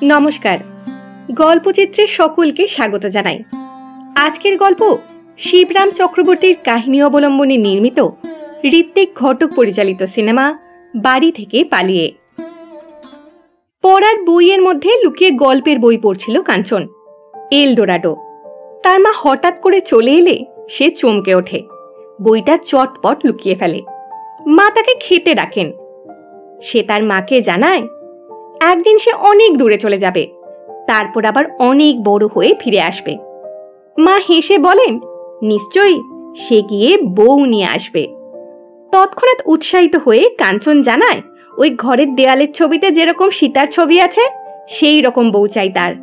নমস্কার, গল্পচিত্রে সকলকে স্বাগত জানাই। আজকের গল্প শিবরাম চক্রবর্তীর কাহিনী অবলম্বনে নির্মিত ঋত্বিক ঘটক পরিচালিত সিনেমা বাড়ি থেকে পালিয়ে। পড়ার বইয়ের মধ্যে লুকিয়ে গল্পের বই পড়ছিল কাঞ্চন। এলডোরাডো। তার মা হঠাৎ করে চলে এলে সে চমকে ওঠে, বইটা চটপট লুকিয়ে ফেলে। মা তাকে খেতে ডাকেন। সে তার মাকে জানায় একদিন সে অনেক দূরে চলে যাবে, তারপর আবার অনেক বড় হয়ে ফিরে আসবে। মা হেসে বলেন, নিশ্চয়ই সে গিয়ে বউ নিয়ে আসবে। তৎক্ষণাৎ উৎসাহিত হয়ে কাঞ্চন জানায় ওই ঘরের দেয়ালের ছবিতে যেরকম সীতার ছবি আছে সেই রকম বউ চাই তার।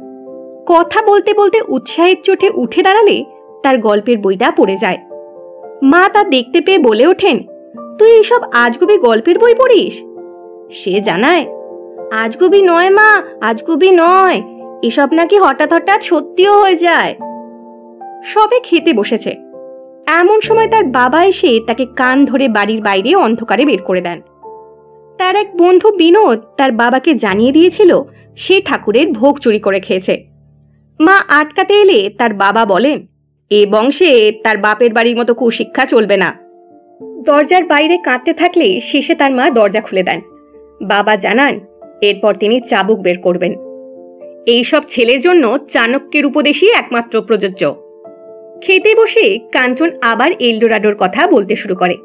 কথা বলতে বলতে উৎসাহের চোটে উঠে দাঁড়ালে তার গল্পের বইটা পড়ে যায়। মা তা দেখতে পেয়ে বলে ওঠেন, তুই এইসব আজগুবি গল্পের বই পড়িস? সে জানায়, আজগুবি নয় মা, আজগুবি নয়, এসব নাকি হঠাৎ হঠাৎ সত্যিও হয়ে যায়। সবে খেতে বসেছে, এমন সময় তার বাবা এসে তাকে কান ধরে বাড়ির বাইরে অন্ধকারে বের করে দেন। তার এক বন্ধু বিনোদ তার বাবাকে জানিয়ে দিয়েছিল সে ঠাকুরের ভোগ চুরি করে খেয়েছে। মা আটকাতে এলে তার বাবা বলেন, এ বংশে তার বাপের বাড়ির মতো কুশিক্ষা চলবে না। দরজার বাইরে কাঁদতে থাকলে শেষে তার মা দরজা খুলে দেন। বাবা জানান এরপর তিনি চাবুক বের করবেন। এইসব ছেলের জন্য চাণক্যের উপদেশই একমাত্র প্রযোজ্য। খেতে বসে কাঞ্চন আবার এলডোরাডোর কথা বলতে শুরু করে।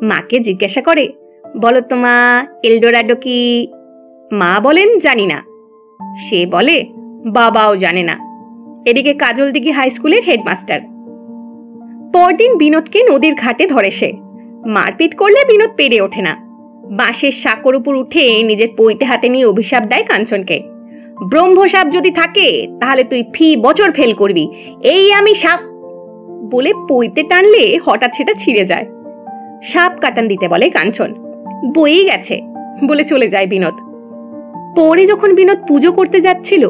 মাকে জিজ্ঞাসা করে, বলো তো মা, এলডোরাডো কি? মা বলেন, জানি না। সে বলে, বাবাও জানে না। এদিকে কাজলদিঘি হাই স্কুলের হেডমাস্টার। পরদিন বিনোদকে নদীর ঘাটে ধরে সে। মারপিট করলে বিনোদ পেরে ওঠে না। বাঁশের সাঁকোর উপর উঠে নিজের পৈতে হাতে নিয়ে অভিশাপ দেয় কাঞ্চনকে, ব্রহ্মসাপ যদি থাকে তাহলে তুই ফি বছর ফেল করবি, এই আমি সাপ বলে পৈতে টানলে হঠাৎ সেটা ছিঁড়ে যায়। সাপ কাটান দিতে বলে কাঞ্চন। বয়েই গেছে বলে চলে যায় বিনোদ। পরে যখন বিনোদ পুজো করতে যাচ্ছিল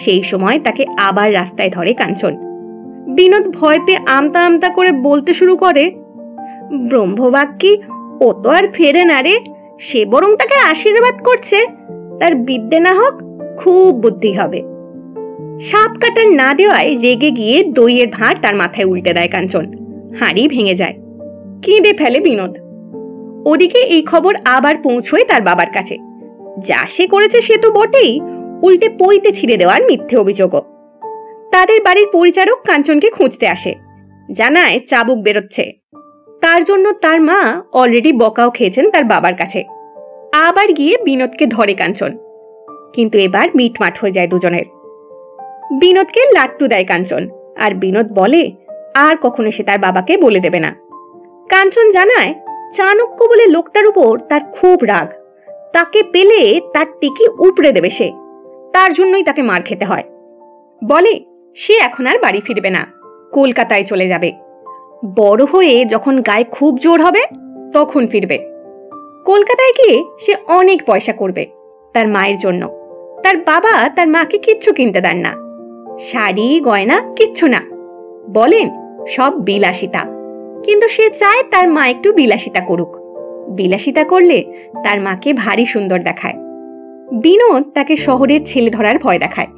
সেই সময় তাকে আবার রাস্তায় ধরে কাঞ্চন। বিনোদ ভয় পেয়ে আমতা আমতা করে বলতে শুরু করে, ব্রহ্মবাক্যি ও তো আর ফেরে না রে, সে বরং তাকে আশীর্বাদ করছে তার বিদ্যে না হোক, খুব বুদ্ধি হবে। সাপ কাটার না দেওয়ায় রেগে গিয়ে দইয়ের ভাঁড় তার মাথায় উল্টে দেয় কাঞ্চন। হাঁড়ি ভেঙে যায়। কেঁদে ফেলে বিনোদ। ওদিকে এই খবর আবার পৌঁছয় তার বাবার কাছে। যা সে করেছে সে তো বটেই, উল্টে পইতে ছিঁড়ে দেওয়ার মিথ্যে অভিযোগও। তাদের বাড়ির পরিচারক কাঞ্চনকে খুঁজতে আসে, জানায় চাবুক বেরোচ্ছে। তার জন্য তার মা অলরেডি বকাও খেয়েছেন তার বাবার কাছে। আবার গিয়ে বিনোদকে ধরে কাঞ্চন, কিন্তু এবার মিটমাট হয়ে যায় দুজনের। বিনোদকে লাট্টু দেয় কাঞ্চন, আর বিনোদ বলে আর কখনো সে তার বাবাকে বলে দেবে না। কাঞ্চন জানায় চাণক্য বলে লোকটার উপর তার খুব রাগ, তাকে পেলে তার টিকি উপড়ে দেবে সে, তার জন্যই তাকে মার খেতে হয়। বলে সে এখন আর বাড়ি ফিরবে না, কলকাতায় চলে যাবে। বড় হয়ে যখন গায়ে খুব জোর হবে তখন ফিরবে। কলকাতায় গিয়ে সে অনেক পয়সা করবে তার মায়ের জন্য। তার বাবা তার মাকে কিচ্ছু কিনতে দেন না, শাড়ি গয়না কিচ্ছু না, বলেন সব বিলাসিতা। কিন্তু সে চায় তার মা একটু বিলাসিতা করুক। বিলাসিতা করলে তার মাকে ভারী সুন্দর দেখায়। বিনোদ তাকে শহরের ছেলে ধরার ভয় দেখায়,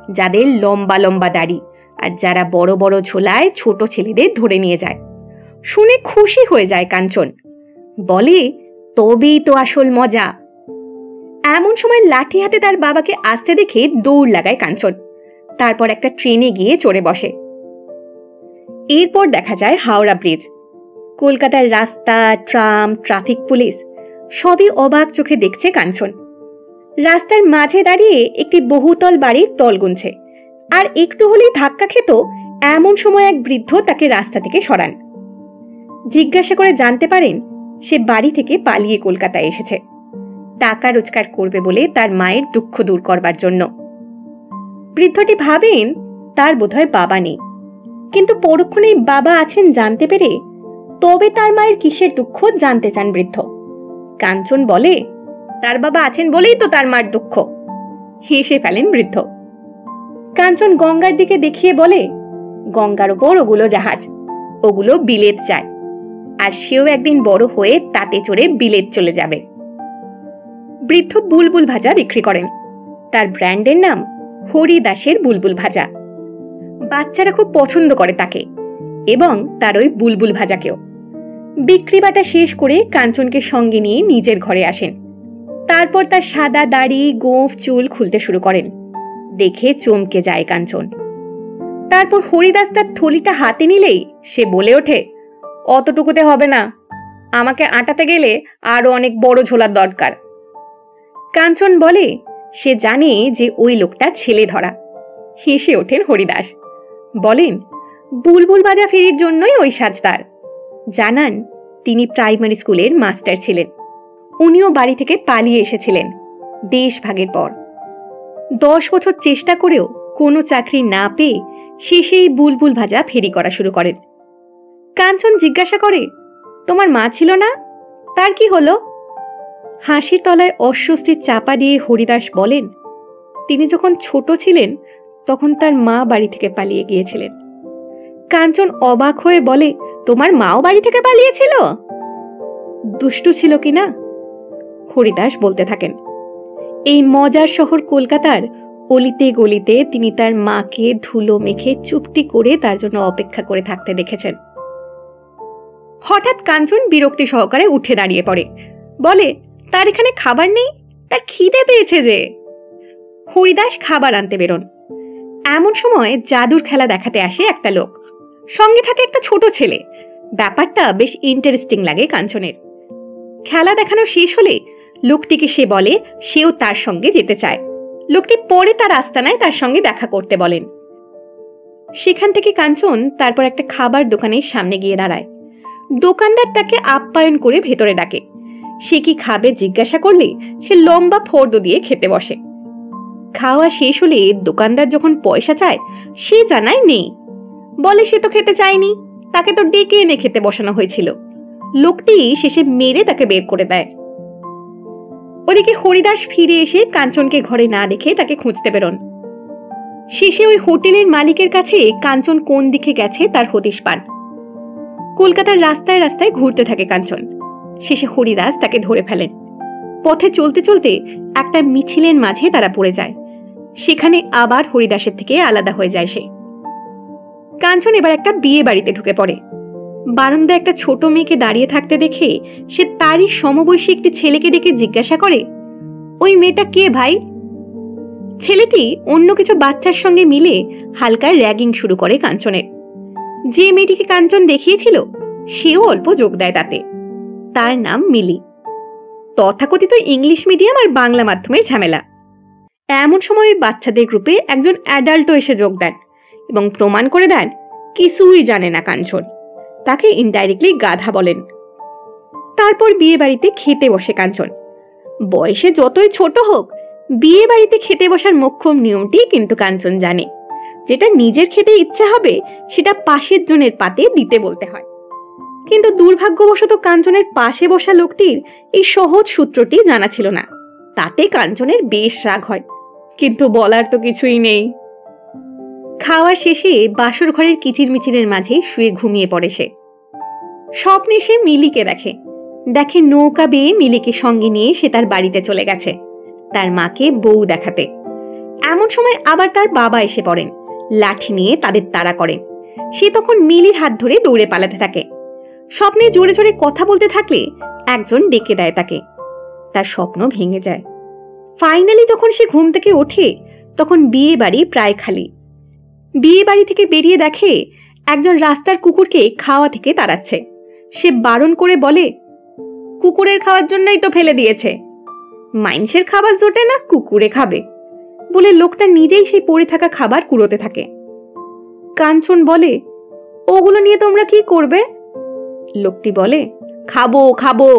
যাদের লম্বা লম্বা দাড়ি আর যারা বড় বড় ঝোলায় ছোট ছেলেদের ধরে নিয়ে যায়। শুনে খুশি হয়ে যায় কাঞ্চন, বলে তবেই তো আসল মজা। এমন সময় লাঠি হাতে তার বাবাকে আসতে দেখে দৌড় লাগায় কাঞ্চন। তারপর একটা ট্রেনে গিয়ে চড়ে বসে। এরপর দেখা যায় হাওড়া ব্রিজ। কলকাতার রাস্তা, ট্রাম, ট্রাফিক পুলিশ সবই অবাক চোখে দেখছে কাঞ্চন। রাস্তার মাঝে দাঁড়িয়ে একটি বহুতল বাড়ির তল গুনছে, আর একটু হলেই ধাক্কা খেত এমন সময় এক বৃদ্ধ তাকে রাস্তা থেকে সরান। জিজ্ঞাসা করে জানতে পারেন সে বাড়ি থেকে পালিয়ে কলকাতায় এসেছে, টাকা রোজগার করবে বলে তার মায়ের দুঃখ দূর করবার জন্য। বৃদ্ধটি ভাবেন তার বোধহয় বাবা নেই, কিন্তু পরক্ষণেই বাবা আছেন জানতে পেরে তবে তার মায়ের কিসের দুঃখ জানতে চান বৃদ্ধ। কাঞ্চন বলে, তার বাবা আছেন বলেই তো তার মার দুঃখ। হেসে ফেলেন বৃদ্ধ। কাঞ্চন গঙ্গার দিকে দেখিয়ে বলে, গঙ্গার ওপর ওগুলো জাহাজ, ওগুলো বিলেত যায়, আর সেও একদিন বড় হয়ে তাতে চড়ে বিলেত চলে যাবে। বৃদ্ধ বুলবুল ভাজা বিক্রি করেন। তার ব্র্যান্ডের নাম হরিদাসের বুলবুল ভাজা। বাচ্চারা খুব পছন্দ করে তাকে এবং তার ওই বুলবুল ভাজাকেও। বিক্রি বাটা শেষ করে কাঞ্চনকে সঙ্গে নিয়ে নিজের ঘরে আসেন। তারপর তার সাদা দাড়ি, গোঁফ, চুল খুলতে শুরু করেন। দেখে চমকে যায় কাঞ্চন। তারপর হরিদাস তার থলিটা হাতে নিলেই সে বলে ওঠে, অতটুকুতে হবে না, আমাকে আটাতে গেলে আরো অনেক বড় ঝোলার দরকার। কাঞ্চন বলে সে জানে যে ওই লোকটা ছেলে ধরা। হেসে ওঠেন হরিদাস, বলেন বুলবুল ভাজা ফেরির জন্যই ওই সাজদার। জানান তিনি প্রাইমারি স্কুলের মাস্টার ছিলেন। উনিও বাড়ি থেকে পালিয়ে এসেছিলেন দেশভাগের পর। 10 বছর চেষ্টা করেও কোনো চাকরি না পেয়ে শেষেই বুলবুল ভাজা ফেরি করা শুরু করেন। কাঞ্চন জিজ্ঞাসা করে, তোমার মা ছিল না, তার কি হলো? হাসির তলায় অস্বস্তির চাপা দিয়ে হরিদাস বলেন, তিনি যখন ছোট ছিলেন তখন তার মা বাড়ি থেকে পালিয়ে গিয়েছিলেন। কাঞ্চন অবাক হয়ে বলে, তোমার মাও বাড়ি থেকে পালিয়েছিল? দুষ্টু ছিল কিনা? হরিদাস বলতে থাকেন, এই মজার শহর কলকাতার অলিতে গলিতে তিনি তার মাকে ধুলো মেখে চুপটি করে তার জন্য অপেক্ষা করে থাকতে দেখেছেন। হঠাৎ কাঞ্চন বিরক্তি সহকারে উঠে দাঁড়িয়ে পড়ে, বলে, তার এখানে খাবার নেই? তার খিদে পেয়েছে যে। হরিদাস খাবার আনতে বেরোন। এমন সময় জাদুর খেলা দেখাতে আসে একটা লোক, সঙ্গে থাকে একটা ছোট ছেলে। ব্যাপারটা বেশ ইন্টারেস্টিং লাগে কাঞ্চনের। খেলা দেখানো শেষ হলে লোকটিকে সে বলে সেও তার সঙ্গে যেতে চায়। লোকটি পরে তার আস্তানায় তার সঙ্গে দেখা করতে বলেন। সেখান থেকে কাঞ্চন তারপর একটা খাবার দোকানের সামনে গিয়ে দাঁড়ায়। দোকানদার তাকে আপ্যায়ন করে ভেতরে ডাকে। সে কি খাবে জিজ্ঞাসা করলে সে লম্বা ফর্দ দিয়ে খেতে বসে। খাওয়া শেষ হলে দোকানদার যখন পয়সা চায় সে জানায় নেই, বলে সে তো খেতে চায়নি, তাকে তো ডেকে এনে খেতে বসানো হয়েছিল। লোকটি শেষে মেরে তাকে বের করে দেয়। ওদিকে হরিদাস ফিরে এসে কাঞ্চনকে ঘরে না দেখে তাকে খুঁজতে বেরোন। শেষে ওই হোটেলের মালিকের কাছে কাঞ্চন কোন দিকে গেছে তার হদিশ পান। কলকাতার রাস্তায় রাস্তায় ঘুরতে থাকে কাঞ্চন। শেষে হরিদাস তাকে ধরে ফেলেন। পথে চলতে চলতে একটা মিছিলের মাঝে তারা পড়ে যায়। সেখানে আবার হরিদাসের থেকে আলাদা হয়ে যায় সে। কাঞ্চন এবার একটা বিয়ে বাড়িতে ঢুকে পড়ে। বারান্দায় একটা ছোট মেয়েকে দাঁড়িয়ে থাকতে দেখে সে তারই সমবয়সী একটি ছেলেকে ডেকে জিজ্ঞাসা করে, ওই মেয়েটা কে ভাই? ছেলেটি অন্য কিছু বাচ্চার সঙ্গে মিলে হালকা র্যাগিং শুরু করে কাঞ্চনের। যে মেয়েটিকে কাঞ্চন দেখিয়েছিল সেও অল্প যোগ দেয় তাতে। তার নাম মিলি। তথাকথিত ইংলিশ মিডিয়াম আর বাংলা মাধ্যমের ঝামেলা। এমন সময় বাচ্চাদের গ্রুপে একজন অ্যাডাল্টও এসে যোগ দেন এবং প্রমাণ করে দেন কিছুই জানে না কাঞ্চন। তাকে ইনডাইরেক্টলি গাধা বলেন। তারপর বিয়ে বাড়িতে খেতে বসে কাঞ্চন। বয়সে যতই ছোট হোক, বিয়ে বাড়িতে খেতে বসার মোক্ষম নিয়মটি কিন্তু কাঞ্চন জানে। যেটা নিজের খেতে ইচ্ছা হবে সেটা পাশের জনের পাতে দিতে বলতে হয়। কিন্তু দুর্ভাগ্যবশত কাঞ্চনের পাশে বসা লোকটির এই সহজ সূত্রটি জানা ছিল না। তাতে কাঞ্চনের বেশ রাগ হয়, কিন্তু বলার তো কিছুই নেই। খাওয়ার শেষে বাসর ঘরের কিচিরমিচিরের মাঝে শুয়ে ঘুমিয়ে পড়ে সে। স্বপ্নে সে মিলিকে দেখে নৌকা বেয়ে মিলিকে সঙ্গে নিয়ে সে তার বাড়িতে চলে গেছে তার মাকে বউ দেখাতে। এমন সময় আবার তার বাবা এসে পড়েন, লাঠি নিয়ে তাদের তাড়া করেন। সে তখন মিলির হাত ধরে দৌড়ে পালাতে থাকে। স্বপ্নে জোরে জোরে কথা বলতে থাকলে একজন ডেকে দেয় তাকে। তার স্বপ্ন ভেঙে যায়। ফাইনালি যখন সে ঘুম থেকে ওঠে তখন বিয়ে বাড়ি প্রায় খালি। বিয়ে বাড়ি থেকে বেরিয়ে দেখে একজন রাস্তার কুকুরকে খাওয়া থেকে তাড়াচ্ছে। সে বারণ করে বলে, কুকুরের খাওয়ার জন্যই তো ফেলে দিয়েছে, মাইনষের খাবার জোটে না, কুকুরে খাবে বলে লোকটা নিজেই সেই পড়ে থাকা খাবার কুড়োতে থাকে। কাঞ্চন বলে, ওগুলো নিয়ে তোমরা কি করবে? লোকটি বলে, খাবো খাবো।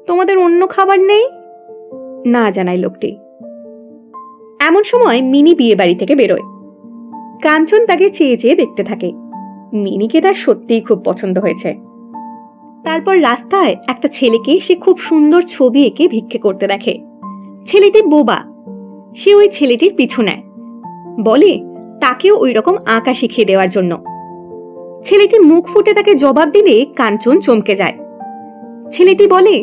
তোমাদের অন্য খাবার নেই? না জানায় লোকটি। এমন সময় মিনি বিয়ে বাড়ি থেকে বেরোয়। কাঞ্চন তাকে চেয়ে চেয়ে দেখতে থাকে। মিনিকে তার সত্যিই খুব পছন্দ হয়েছে। তারপর রাস্তায় একটা ছেলেকে সে খুব সুন্দর ছবি এঁকে ভিক্ষে করতে দেখে। ছেলেটি বোবা। সে ওই ছেলেটির পিছু নেয়, বলে তাকেও ওই রকম আঁকা শিখিয়ে দেওয়ার জন্য। ছেলেটি মুখ ফুটে তাকে জবাব দিলে কাঞ্চন চমকে যায়। ছেলেটি বলে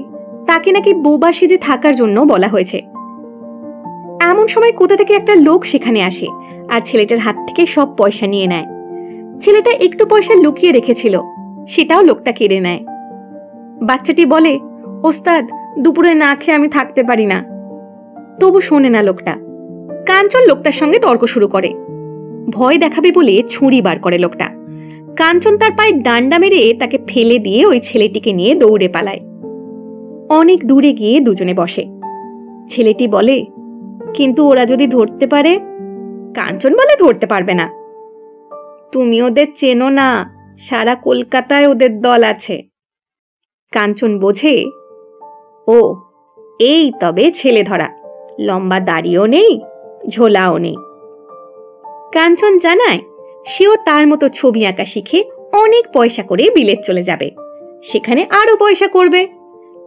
তাকে নাকি বোবা সেজে থাকার জন্য বলা হয়েছে। এমন সময় কোথা থেকে একটা লোক সেখানে আসে আর ছেলেটার হাত থেকে সব পয়সা নিয়ে নেয়। ছেলেটা একটু পয়সা লুকিয়ে রেখেছিল, সেটাও লোকটা কেড়ে নেয়। বাচ্চাটি বলে, ওস্তাদ, দুপুরে না খেয়ে আমি থাকতে পারি না। তবু শোনে না লোকটা। কাঞ্চন লোকটার সঙ্গে তর্ক শুরু করে। ভয় দেখাবে বলে ছুরি বার করে লোকটা। কাঞ্চন তার পায়ে ডান্ডা মেরে তাকে ফেলে দিয়ে ওই ছেলেটিকে নিয়ে দৌড়ে পালায়। অনেক দূরে গিয়ে দুজনে বসে। ছেলেটি বলে, কিন্তু ওরা যদি ধরতে পারে? কাঞ্চন বলে, ধরতে পারবে না। তুমি ওদের চেনো না, সারা কলকাতায় ওদের দল আছে। কাঞ্চন বোঝে, ও এই তবে ছেলে ধরা, লম্বা দাড়িও নেই, ঝোলাও নেই। কাঞ্চন জানায় সেও তার মতো ছবি আঁকা শিখে অনেক পয়সা করে বিলেত চলে যাবে, সেখানে আরো পয়সা করবে,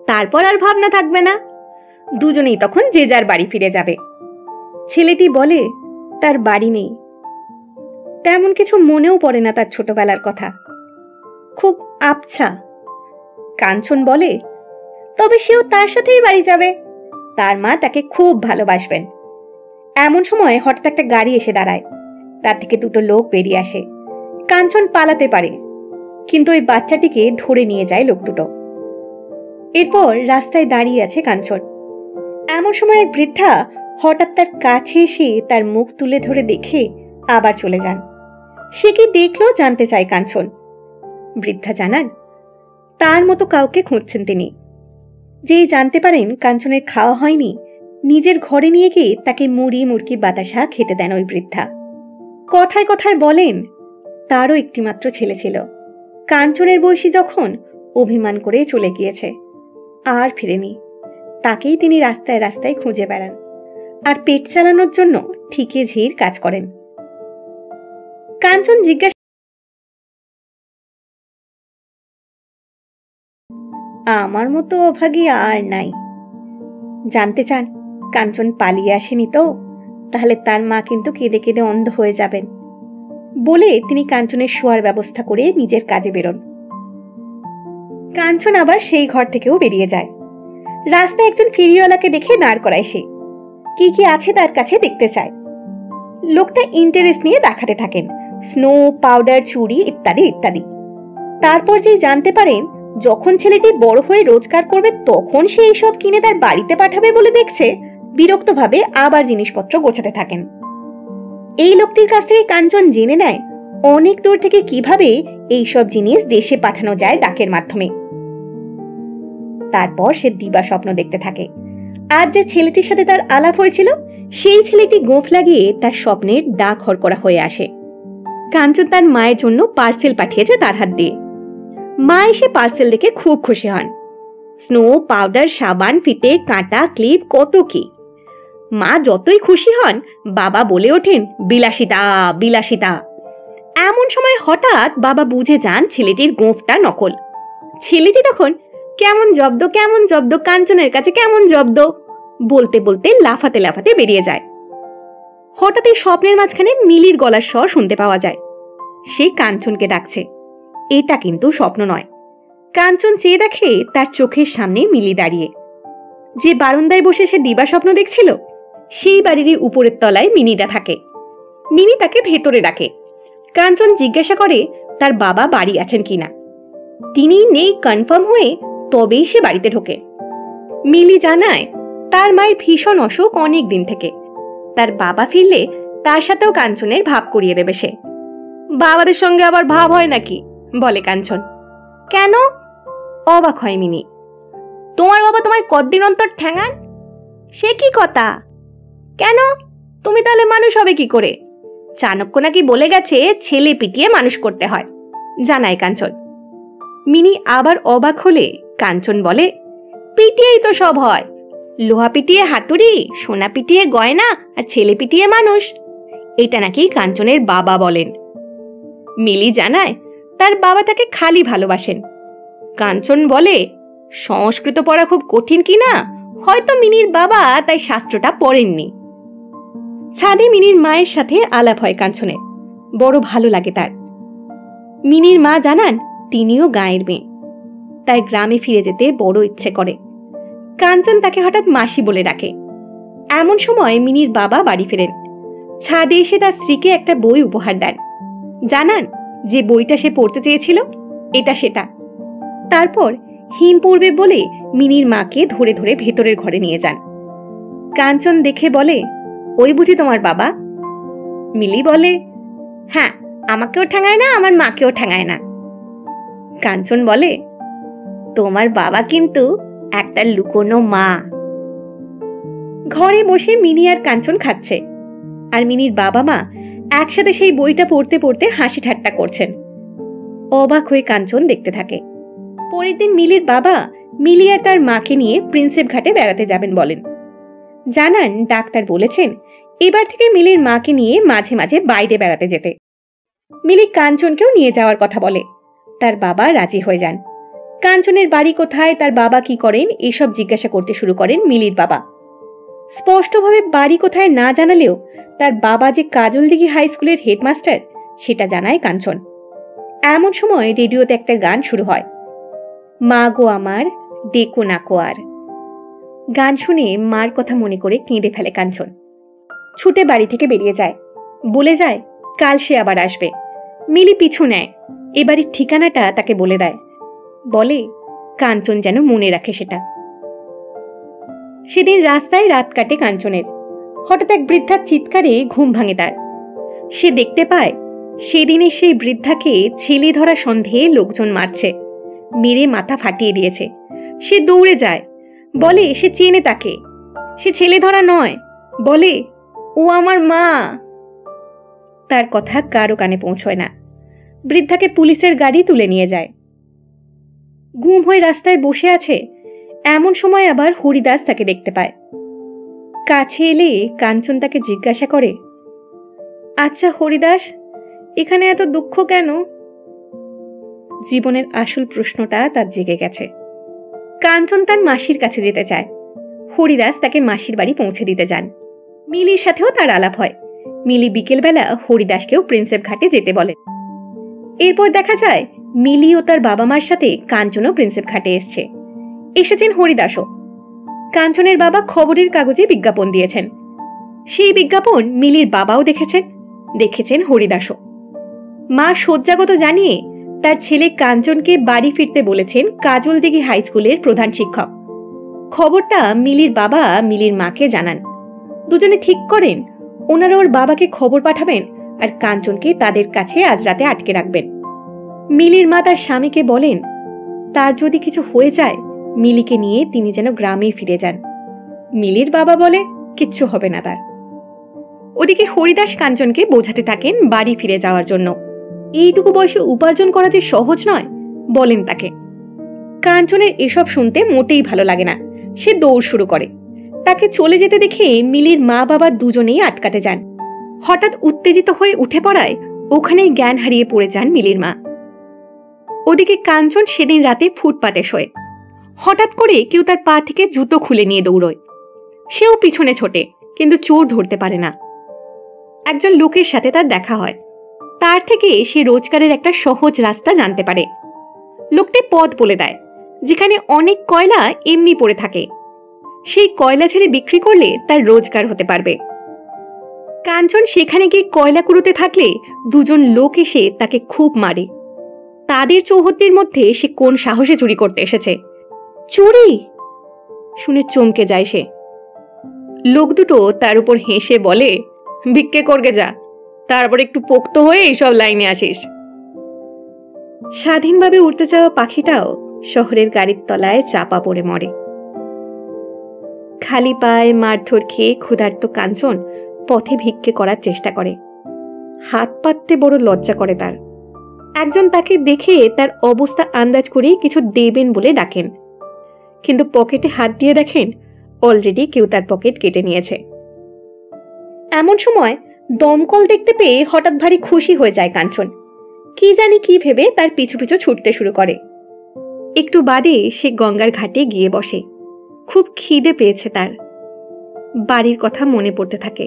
তারপর আর ভাবনা থাকবে না। দুজনেই তখন যে যার বাড়ি ফিরে যাবে। ছেলেটি বলে, তার বাড়ি নেই, তেমন কিছু মনেও পড়ে না তার ছোটবেলার কথা, খুব আবছা। কাঞ্চন বলে, তবে সেও তার সাথেই বাড়ি যাবে, তার মা তাকে খুব ভালোবাসবেন। এমন সময় হঠাৎ একটা গাড়ি এসে দাঁড়ায়, তার থেকে দুটো লোক বেরিয়ে আসে। কাঞ্চন পালাতে পারে, কিন্তু ওই বাচ্চাটিকে ধরে নিয়ে যায় লোক দুটো। এরপর রাস্তায় দাঁড়িয়ে আছে কাঞ্চন। এমন সময় এক বৃদ্ধা হঠাৎ তার কাছে এসে তার মুখ তুলে ধরে দেখে আবার চলে যান। সে কি দেখলো জানতে চায় কাঞ্চন। বৃদ্ধা জানান, তার মতো কাউকে খুঁজছেন তিনি। যেই জানতে পারেন কাঞ্চনের খাওয়া হয়নি, নিজের ঘরে নিয়ে গিয়ে তাকে মুড়ি মুরকি বাতাসা খেতে দেন ওই বৃদ্ধা। কথায় কথায় বলেন, তারও একটিমাত্র ছেলে ছিল, কাঞ্চনের বয়সী যখন অভিমান করে চলে গিয়েছে, আর ফিরেনি। তাকেই তিনি রাস্তায় রাস্তায় খুঁজে বেড়ান, আর পেট চালানোর জন্য ঠিকে ঝির কাজ করেন। কাঞ্চন জিজ্ঞাসা, আমার মতো অভাগী আর নাই? জানতে চান কাঞ্চন পালিয়ে আসেনি তো? তাহলে তার মা কিন্তু কেঁদে কেঁদে অন্ধ হয়ে যাবেন। বলে তিনি কাঞ্চনের শোয়ার ব্যবস্থা করে নিজের কাজে বেরোন। কাঞ্চন আবার সেই ঘর থেকেও বেরিয়ে যায়। রাস্তায় একজন ফেরিওয়ালাকে দেখে দাঁড় করায় সে। কি কি আছে তার কাছে দেখতে চায়। লোকটা ইন্টারেস্ট নিয়ে দেখাতে থাকেন, স্নো পাউডার, চুড়ি ইত্যাদি ইত্যাদি। তারপর যেই জানতে পারেন যখন ছেলেটি বড় হয়ে রোজগার করবে তখন সে এইসব কিনে তার বাড়িতে পাঠাবে বলে দেখছে, বিরক্তভাবে আবার জিনিসপত্র গোছাতে থাকেন। এই লোকটির কাছ থেকে কাঞ্চন জেনে নেয় অনেক দূর থেকে কিভাবে এইসব জিনিস দেশে পাঠানো যায় ডাকের মাধ্যমে। তারপর সে দিবা স্বপ্ন দেখতে থাকে। আজ যে ছেলেটির সাথে তার আলাপ হয়েছিল সেই ছেলেটি গোঁফ লাগিয়ে তার স্বপ্নের ডাক হরকরা হয়ে আসে। কাঞ্চন তার মায়ের জন্য পার্সেল পাঠিয়েছে তার হাত দিয়ে। মা এসে পার্সেল দেখে খুব খুশি হন। স্নো পাউডার, সাবান, ফিতে, কাঁটা, ক্লিপ, কত কি। মা যতই খুশি হন, বাবা বলে ওঠেন, বিলাসিতা বিলাসিতা। এমন সময় হঠাৎ বাবা বুঝে যান ছেলেটির গোঁফটা নকল। ছেলেটি তখন কেমন জব্দ কেমন জব্দ, কাঞ্চনের কাছে কেমন জব্দ বলতে বলতে লাফাতে লাফাতে বেরিয়ে যায়। হঠাৎ এই স্বপ্নের মাঝখানে মিলির গলার স্বর শুনতে পাওয়া যায়। সে কাঞ্চনকে ডাকছে। এটা কিন্তু স্বপ্ন নয়। কাঞ্চন চেয়ে দেখে তার চোখের সামনে মিলি দাঁড়িয়ে। যে বারান্দায় বসে সে দিবা স্বপ্ন দেখছিল সেই বাড়িরই উপরের তলায় মিনিটা থাকে। মিনি তাকে ভেতরে ডাকে। কাঞ্চন জিজ্ঞাসা করে তার বাবা বাড়ি আছেন কিনা। তিনি নেই কনফার্ম হয়ে তবেই সে বাড়িতে ঢোকে। মিলি জানায় তার মায়ের ভীষণ অসুখ অনেক দিন থেকে। তার বাবা ফিরলে তার সাথেও কাঞ্চনের ভাব করিয়ে দেবে সে। বাবাদের সঙ্গে আবার ভাব হয় নাকি, বলে কাঞ্চন। কেন? অবাক হয় মিনি। তোমার বাবা তোমায় কতদিন অন্তর ঠ্যাঙান? সে কি কথা? কেন? তুমি তাহলে মানুষ হবে কি করে? চাণক্য নাকি বলে গেছে ছেলে পিটিয়ে মানুষ করতে হয়, জানায় কাঞ্চন। মিনি আবার অবাক হলে কাঞ্চন বলে, পিটিয়েই তো সব হয়। লোহা পিটিয়ে হাতুড়ি, সোনা পিটিয়ে গয়না, আর ছেলে পিটিয়ে মানুষ। এটা নাকি কাঞ্চনের বাবা বলেন। মিলি জানায় তার বাবা তাকে খালি ভালোবাসেন। কাঞ্চন বলে, সংস্কৃত পড়া খুব কঠিন কিনা, হয়তো মিনির বাবা তাই শাস্ত্রটা পড়েননি। ছাদে মিনির মায়ের সাথে আলাপ হয় কাঞ্চনের। বড় ভালো লাগে তার। মিনির মা জানান তিনিও গাঁয়ের মেয়ে, তার গ্রামে ফিরে যেতে বড় ইচ্ছে করে। কাঞ্চন তাকে হঠাৎ মাসি বলে ডাকে। এমন সময় মিনির বাবা বাড়ি ফেরেন। ছাদে এসে তার স্ত্রীকে একটা বই উপহার দেন, জানান যে বইটা সে পড়তে চেয়েছিল এটা সেটা। তারপর হিম পড়বে বলে মিনির মাকে ধরে ধরে ভেতরের ঘরে নিয়ে যান। কাঞ্চন দেখে বলে, ওই বুঝি তোমার বাবা? মিলি বলে, হ্যাঁ, আমাকেও ঠ্যাঙায় না, আমার মাকেও ঠ্যাঙায় না। কাঞ্চন বলে, তোমার বাবা কিন্তু একটা লুকোনো মা। ঘরে বসে মিনি আর কাঞ্চন খাচ্ছে, আর মিনির বাবা মা একসাথে সেই বইটা পড়তে পড়তে হাসি ঠাট্টা করছেন। অবাক হয়ে কাঞ্চন দেখতে থাকে। পরের দিন মিলির বাবা মিলি আর তার মাকে নিয়ে প্রিন্সেপ ঘাটে বেড়াতে যাবেন বলেন। জানান ডাক্তার বলেছেন এবার থেকে মিলির মাকে নিয়ে মাঝে মাঝে বাইরে বেড়াতে যেতে। মিলি কাঞ্চনকেও নিয়ে যাওয়ার কথা বলে। তার বাবা রাজি হয়ে যান। কাঞ্চনের বাড়ি কোথায়, তার বাবা কি করেন, এসব জিজ্ঞাসা করতে শুরু করেন মিলির বাবা। স্পষ্টভাবে বাড়ি কোথায় না জানালেও তার বাবা যে কাজলদিঘি হাই স্কুলের হেডমাস্টার সেটা জানায় কাঞ্চন। এমন সময় রেডিওতে একটা গান শুরু হয়, মা গো আমার ডেকো নাকো আর। গান শুনে মার কথা মনে করে কেঁদে ফেলে কাঞ্চন। ছুটে বাড়ি থেকে বেরিয়ে যায়, বলে যায় কাল সে আবার আসবে। মিলি পিছু নেয়, এবারের ঠিকানাটা তাকে বলে দেয়, বলে কাঞ্চন যেন মনে রাখে সেটা। সেদিন রাস্তায় রাত কাটে কাঞ্চনের। হঠাৎ এক বৃদ্ধার চিৎকারে ঘুম ভাঙে তার। সে দেখতে পায় সেদিনে সেই বৃদ্ধাকে ছেলে ধরা সন্দেহে লোকজন মারছে, মেরে মাথা ফাটিয়ে দিয়েছে। সে দৌড়ে যায়, বলে সে চেনে তাকে, সে ছেলে ধরা নয়, বলে ও আমার মা। তার কথা কারো কানে পৌঁছয় না। বৃদ্ধাকে পুলিশের গাড়ি তুলে নিয়ে যায়। গুম হয়ে রাস্তায় বসে আছে, এমন সময় আবার হরিদাস তাকে দেখতে পায়। কাছে এলে কাঞ্চন তাকে জিজ্ঞাসা করে, আচ্ছা হরিদাস, এখানে এত দুঃখ কেন? জীবনের আসল প্রশ্নটা তার জেগে গেছে। কাঞ্চন তার মাসির কাছে যেতে চায়। হরিদাস তাকে মাসির বাড়ি পৌঁছে দিতে যান। মিলির সাথেও তার আলাপ হয়। মিলি বিকেলবেলা হরিদাসকেও প্রিন্সেপ ঘাটে যেতে বলে। এরপর দেখা যায় মিলি ও তার বাবা মার সাথে কাঞ্চনও প্রিন্সেপ ঘাটে এসেছেন হরিদাসও। কাঞ্চনের বাবা খবরের কাগজে বিজ্ঞাপন দিয়েছেন। সেই বিজ্ঞাপন মিলির বাবাও দেখেছেন হরিদাসও। মা শয্যাগত জানিয়ে তার ছেলে কাঞ্চনকে বাড়ি ফিরতে বলেছেন কাজলদিঘি হাই স্কুলের প্রধান শিক্ষক। খবরটা মিলির বাবা মিলির মাকে জানান। দুজনে ঠিক করেন ওনারা ওর বাবাকে খবর পাঠাবেন আর কাঞ্চনকে তাদের কাছে আজ রাতে আটকে রাখবেন। মিলির মা তার স্বামীকে বলেন তার যদি কিছু হয়ে যায় মিলিকে নিয়ে তিনি যেন গ্রামে ফিরে যান। মিলির বাবা বলে কিচ্ছু হবে না তার। ওদিকে হরিদাস কাঞ্চনকে বোঝাতে থাকেন বাড়ি ফিরে যাওয়ার জন্য। এইটুকু বয়সে উপার্জন করা যে সহজ নয় বলেন তাকে। কাঞ্চনের এসব শুনতে মোটেই ভালো লাগে না। সে দৌড় শুরু করে। তাকে চলে যেতে দেখে মিলির মা বাবা দুজনেই আটকাতে যান। হঠাৎ উত্তেজিত হয়ে উঠে পড়ায় ওখানেই জ্ঞান হারিয়ে পড়ে যান মিলির মা। ওদিকে কাঞ্চন সেদিন রাতে ফুটপাতে শোয়। হঠাৎ করে কেউ তার পা থেকে জুতো খুলে নিয়ে দৌড়য়। সেও পিছনে ছোটে, কিন্তু চোর ধরতে পারে না। একজন লোকের সাথে তার দেখা হয়। তার থেকে সে রোজগারের একটা সহজ রাস্তা জানতে পারে। লোকটি পথ বলে দেয় যেখানে অনেক কয়লা এমনি পড়ে থাকে। সেই কয়লা ছেড়ে বিক্রি করলে তার রোজগার হতে পারবে। কাঞ্চন সেখানে গিয়ে কয়লা কুড়োতে থাকলে দুজন লোক এসে তাকে খুব মারে। তাদের চৌহদ্দির মধ্যে সে কোন সাহসে চুরি করতে এসেছে। চুরি শুনে চমকে যায় সে। লোক দুটো তার উপর হেসে বলে, ভিক্ষে করগে যা, তারপর একটু পোক্ত হয়ে এইসব লাইনে আসিস। স্বাধীনভাবে উড়তে চাওয়া পাখিটাও শহরের গাড়ির তলায় চাপা পড়ে মরে। খালি পায়ে মারধর খেয়ে ক্ষুধার্ত কাঞ্চন পথে ভিক্ষে করার চেষ্টা করে। হাত পাততে বড় লজ্জা করে তার। একজন তাকে দেখে তার অবস্থা আন্দাজ করে কিছু দেবেন বলে ডাকেন, কিন্তু পকেটে হাত দিয়ে দেখেন অলরেডি কেউ তার পকেট কেটে নিয়েছে। এমন সময় দমকল দেখতে পেয়ে হঠাৎ ভারী খুশি হয়ে যায় কাঞ্চন। কি জানি কি ভেবে তার পিছু পিছু ছুটতে শুরু করে। একটু বাদে সে গঙ্গার ঘাটে গিয়ে বসে। খুব খিদে পেয়েছে তার। বাড়ির কথা মনে পড়তে থাকে।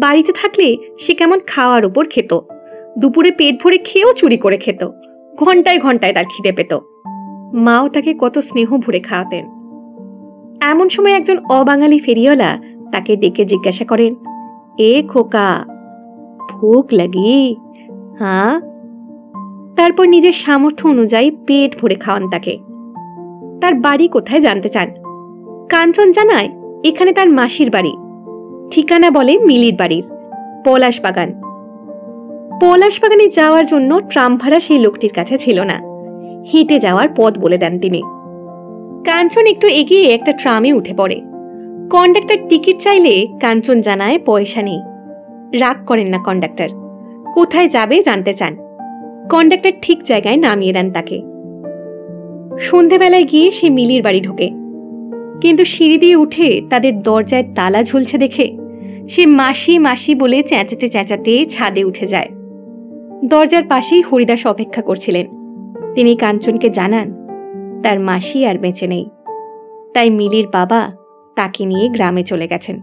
বাড়িতে থাকলে সে কেমন খাওয়ার উপর খেত। দুপুরে পেট ভরে খেয়েও চুরি করে খেত। ঘন্টায় ঘন্টায় তার খিদে পেত। মাও তাকে কত স্নেহ ভরে খাওয়াতেন। এমন সময় একজন অবাঙালি ফেরিওয়ালা তাকে ডেকে জিজ্ঞাসা করেন, এ খোকা, ভুক লাগি? হ্যাঁ। তারপর নিজের সামর্থ্য অনুযায়ী পেট ভরে খাওয়ান তাকে। তার বাড়ি কোথায় জানতে চান। কাঞ্চন জানায় এখানে তার মাসির বাড়ি। ঠিকানা বলে মিলির বাড়ির, পলাশ বাগান। পলাশ বাগানে যাওয়ার জন্য ট্রাম ভাড়া সেই লোকটির কাছে ছিল না, হেঁটে যাওয়ার পথ বলে দেন তিনি। কাঞ্চন একটু এগিয়ে একটা ট্রামে উঠে পড়ে। কন্ডাক্টর টিকিট চাইলে কাঞ্চন জানায় পয়সা নেই। রাগ করেন না কন্ডাক্টর, কোথায় যাবে জানতে চান। কন্ডাক্টর ঠিক জায়গায় নামিয়ে দেন তাকে। সন্ধেবেলায় গিয়ে সে মিলির বাড়ি ঢোকে, কিন্তু সিঁড়ি দিয়ে উঠে তাদের দরজায় তালা ঝুলছে দেখে সে মাসি মাসি বলে চেঁচাতে চেঁচাতে ছাদে উঠে যায়। দরজার পাশেই হরিদাস অপেক্ষা করছিলেন। তিনি কাঞ্চনকে জানান তার মাসি আর বেঁচে নেই, তাই মিলির বাবা তাকে নিয়ে গ্রামে চলে গেছেন।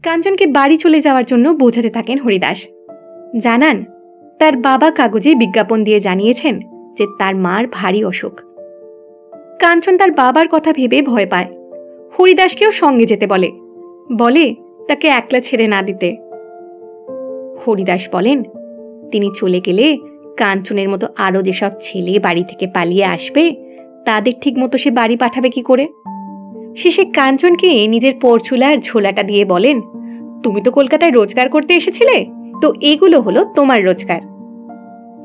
কাঞ্চনকে বাড়ি চলে যাওয়ার জন্য বোঝাতে থাকেন হরিদাস। জানান তার বাবা কাগজে বিজ্ঞাপন দিয়ে জানিয়েছেন যে তার মার ভারী অসুখ। কাঞ্চন তার বাবার কথা ভেবে ভয় পায়। হরিদাসকেও সঙ্গে যেতে বলে, বলে তাকে একলা ছেড়ে না দিতে। হরিদাস বলেন তিনি চলে গেলে কাঞ্চনের মতো আরো যেসব ছেলে বাড়ি থেকে পালিয়ে আসবে তাদের ঠিক মতো সে বাড়ি পাঠাবে কি করে। শেষে কাঞ্চনকে নিজের পরচুলার ঝোলাটা দিয়ে বলেন, তুমি তো কলকাতায় রোজগার করতে এসেছিলে, তো এগুলো হলো তোমার রোজগার।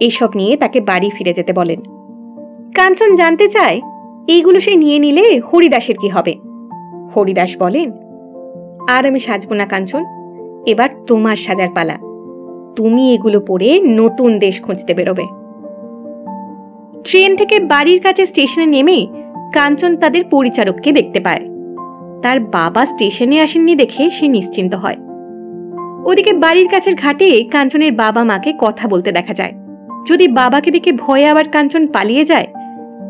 এইসব নিয়ে তাকে বাড়ি ফিরে যেতে বলেন। কাঞ্চন জানতে চায় এইগুলো সে নিয়ে নিলে হরিদাসের কি হবে। হরিদাস বলেন, আর আমি সাজবো না কাঞ্চন, এবার তোমার সাজার পালা। তুমি এগুলো পরে নতুন দেশ খুঁজতে বেরোবে। ট্রেন থেকে বাড়ির কাছে স্টেশনে নেমে কাঞ্চন তাদের পরিচারককে দেখতে পায়। তার বাবা স্টেশনে আসেননি দেখে সে নিশ্চিন্ত হয়। ওদিকে বাড়ির কাছের ঘাটে কাঞ্চনের বাবা মাকে কথা বলতে দেখা যায়। যদি বাবাকে দেখে ভয়ে আবার কাঞ্চন পালিয়ে যায়,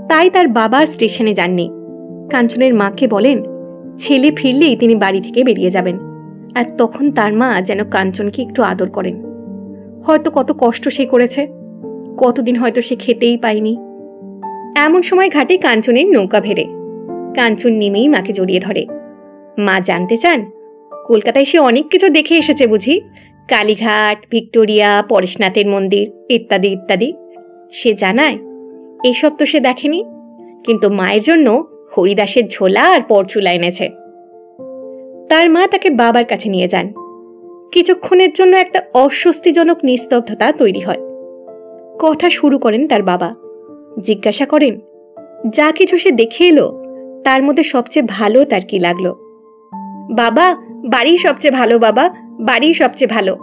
তাই তার বাবা স্টেশনে যাননি। কাঞ্চনের মাকে বলেন ছেলে ফিরলেই তিনি বাড়ি থেকে বেরিয়ে যাবেন, আর তখন তার মা যেন কাঞ্চনকে একটু আদর করেন। হয়তো কত কষ্ট সে করেছে, কতদিন হয়তো সে খেতেই পায়নি। এমন সময় ঘাটে কাঞ্চনের নৌকা ভেড়ে। কাঞ্চন নেমেই মাকে জড়িয়ে ধরে। মা জানতে চান কলকাতায় সে অনেক কিছু দেখে এসেছে বুঝি, কালীঘাট, ভিক্টোরিয়া, পরেশনাথের মন্দির ইত্যাদি ইত্যাদি। সে জানায় এসব তো সে দেখেনি, কিন্তু মায়ের জন্য হরিদাসের ঝোলা আর পরচুলা এনেছে। তার মা তাকে বাবার কাছে নিয়ে যান। কিছুক্ষণের জন্য একটা অস্বস্তিজনক নিস্তব্ধতা তৈরি হয়। কথা শুরু করেন তার বাবা। জিজ্ঞাসা করেন যা কিছু সে দেখে এলো তার মধ্যে সবচেয়ে ভালো তার কি লাগলো। বাবা, বাড়ি সবচেয়ে ভালো, বাবা, বাড়ি সবচেয়ে ভালো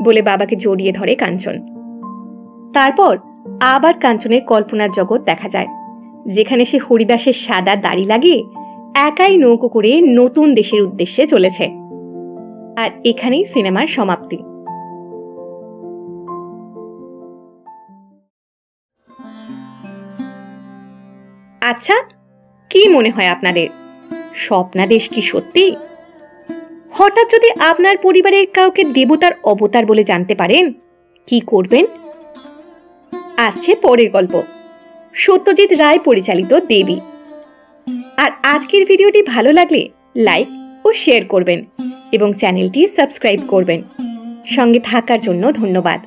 বলে বাবাকে জড়িয়ে ধরে কাঞ্চন। তারপর আবার কাঞ্চনের কল্পনার জগৎ দেখা যায়, যেখানে সে হরিদাসের সাদা দাড়ি লাগিয়ে একাই নৌকো করে নতুন দেশের উদ্দেশ্যে চলেছে। আর এখানেই সিনেমার সমাপ্তি। আচ্ছা, কি মনে হয় আপনাদের, স্বপ্নাদেশ কি সত্যি? হঠাৎ যদি আপনার পরিবারের কাউকে দেবতার অবতার বলে জানতে পারেন, কি করবেন? আসছে পরের গল্প, সত্যজিৎ রায় পরিচালিত দেবী। আর আজকের ভিডিওটি ভালো লাগলে লাইক ও শেয়ার করবেন এবং চ্যানেলটি সাবস্ক্রাইব করবেন। সঙ্গে থাকার জন্য ধন্যবাদ।